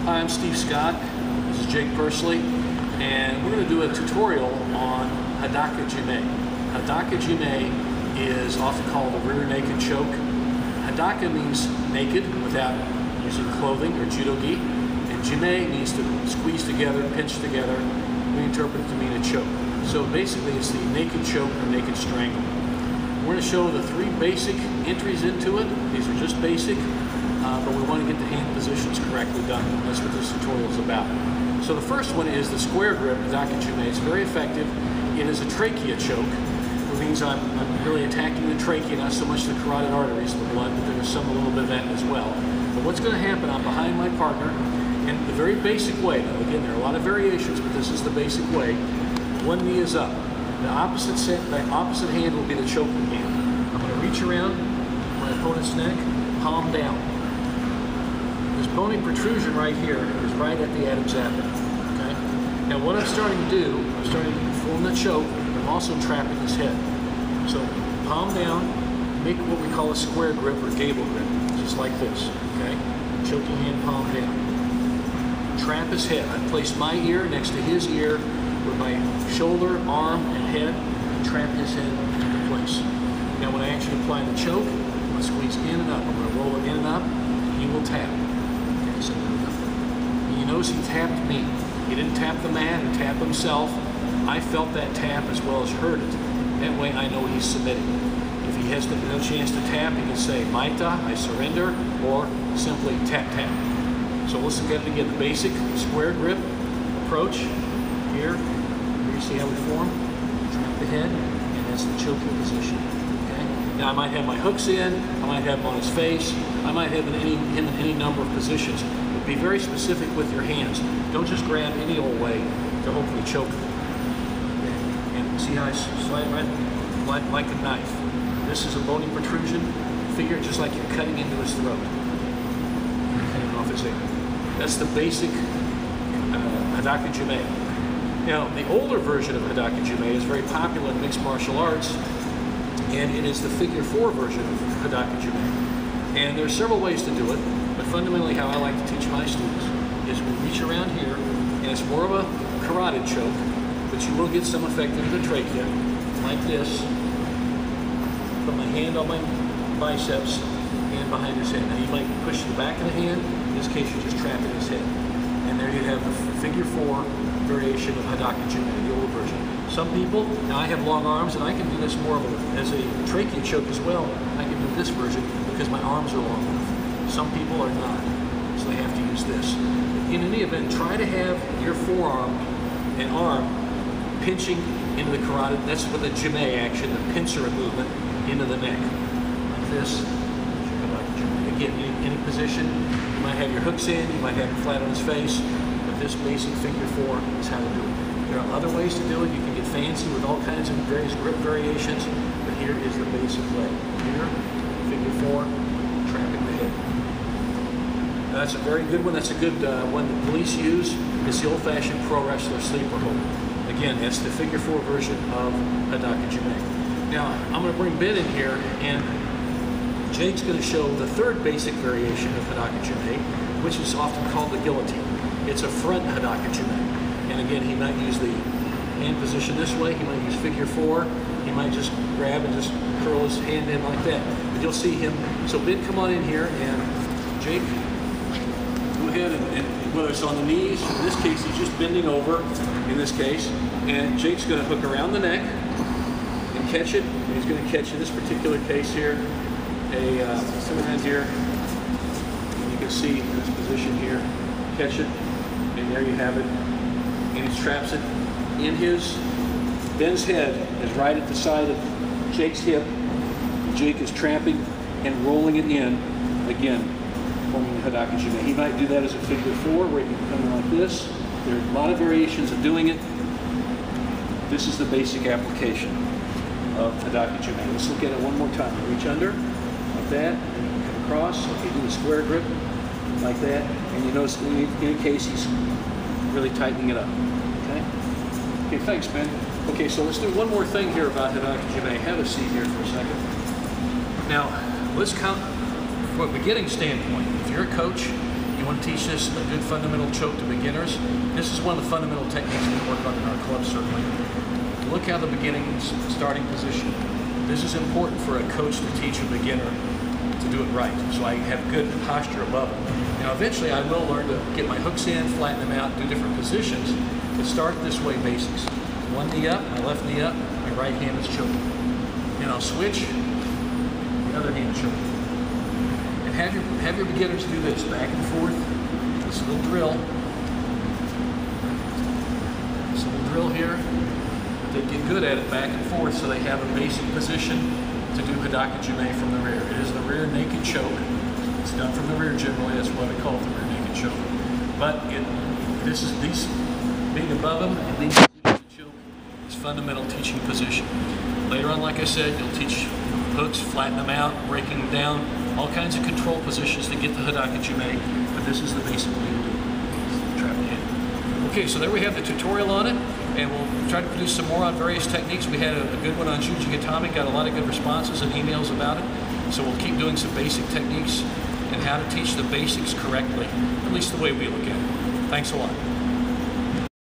Hi, I'm Steve Scott. This is Jake Pursley, and we're going to do a tutorial on Hadaka Jime. Hadaka Jime is often called a rear naked choke. Hadaka means naked without using clothing or judo-gi, and Jime means to squeeze together, pinch together. We interpret it to mean a choke. So basically it's the naked choke or naked strangle. We're going to show the three basic entries into it. These are just basic. But we want to get the hand positions correctly done. That's what this tutorial is about. So the first one is the square grip, Hadaka Jime. It's very effective. It is a trachea choke, which means I'm really attacking the trachea, not so much the carotid arteries, the blood, but there's a little bit of that as well. But what's going to happen, I'm behind my partner, in the very basic way. Now again, there are a lot of variations, but this is the basic way. One knee is up. The opposite hand will be the choking hand. I'm going to reach around my opponent's neck, palm down. This bony protrusion right here is right at the Adam's apple. Okay? Now what I'm starting to do, I'm starting to form the choke, I'm also trapping his head. So palm down, make what we call a square grip or gable grip, just like this. Okay? Choking hand, palm down. Trap his head. I place my ear next to his ear with my shoulder, arm, and head, and trap his head into place. Now when I actually apply the choke, I'm going to squeeze in and up. I'm going to roll it in and up, and he will tap. So you notice he tapped me. He didn't tap the mat or tap himself. I felt that tap as well as heard it. That way I know he's submitting. If he has no chance to tap, he can say Maita, I surrender, or simply tap tap. So let's look at it again. The basic square grip approach. Here you see how we form. Trap the head, and that's the choking position. Okay? Now I might have my hooks in, I might have him on his face, I might have him in any number of positions. But be very specific with your hands. Don't just grab any old way to hopefully choke him. And see how I slide right like a knife. This is a bony protrusion. Figure it just like you're cutting into his throat. Cutting off his ear. That's the basic Hadaka Jime. Now, the older version of Hadaka Jime is very popular in mixed martial arts, and it is the figure 4 version of Hadaka Jime. And there are several ways to do it, but fundamentally how I like to teach my students is we reach around here, and it's more of a carotid choke, but you will get some effect into the trachea, like this. Put my hand on my biceps, hand behind his head. Now you might push the back of the hand, in this case you're just trapping his head. And there you have the figure 4 variation of Hadaka Jime, the older version. Some people, now I have long arms and I can do this more of as a trachea choke as well. I can do this version because my arms are long enough. Some people are not, so they have to use this. In any event, try to have your forearm and arm pinching into the carotid. That's with the Jime action, the pincer movement into the neck. Like this. Again, any position. You might have your hooks in, you might have him flat on his face, but this basic figure 4 is how to do it. There are other ways to do it. You can get fancy with all kinds of various grip variations, but here is the basic way. Here, figure 4, trapping the head. Now, that's a very good one. That's a good one that police use. It's the old-fashioned pro wrestler sleeper hold. Again, that's the figure 4 version of Hadaka Jime. Now, I'm going to bring Ben in here, and Jake's going to show the third basic variation of Hadaka Jime, which is often called the guillotine. It's a front Hadaka Jime. And again, he might use the hand position this way, he might use figure 4, he might just grab and just curl his hand in like that. But you'll see him, so Ben, come on in here, and Jake, go ahead and whether it's on the knees, in this case he's just bending over, in this case, and Jake's going to hook around the neck and catch it, and he's going to catch in this particular case here, something around here, and you can see in this position here, catch it, and there you have it. And he traps it in Ben's head is right at the side of Jake's hip. Jake is trapping and rolling it in, again, forming the Hadaka Jime. He might do that as a figure 4, where he can come in like this. There are a lot of variations of doing it. This is the basic application of Hadaka Jime. Let's look at it one more time. Reach under, like that, and come across. Okay, do a square grip, like that. And you notice in any case he's really tightening it up. Okay? Okay, thanks, Ben. Okay, so let's do one more thing here about Hadaka Jime. Have a seat here for a second. Now, let's count from a beginning standpoint. If you're a coach, you want to teach this a good fundamental choke to beginners. This is one of the fundamental techniques we work on in our club, certainly. Look at the beginning starting position. This is important for a coach to teach a beginner to do it right, so I have good posture above them. Now eventually I will learn to get my hooks in, flatten them out, do different positions, but start this way basics. One knee up, my left knee up, my right hand is choking. And I'll switch, the other hand choking. And have your beginners do this back and forth, this little drill. This little drill here. They get good at it back and forth so they have a basic position to do Hadaka Jime from the rear. It is the rear naked choke. It's done from the rear generally, that's why we call it the rear naked choke. But these being above them and leading the choke is fundamental teaching position. Later on, like I said, you'll teach hooks, flatten them out, breaking them down, all kinds of control positions to get the Hadaka Jime, but this is the basic way to do it. Trap the hand. Okay, so there we have the tutorial on it. And we'll try to produce some more on various techniques. We had a good one on Juji Gatame, got a lot of good responses and emails about it. So we'll keep doing some basic techniques and how to teach the basics correctly, at least the way we look at it. Thanks a lot.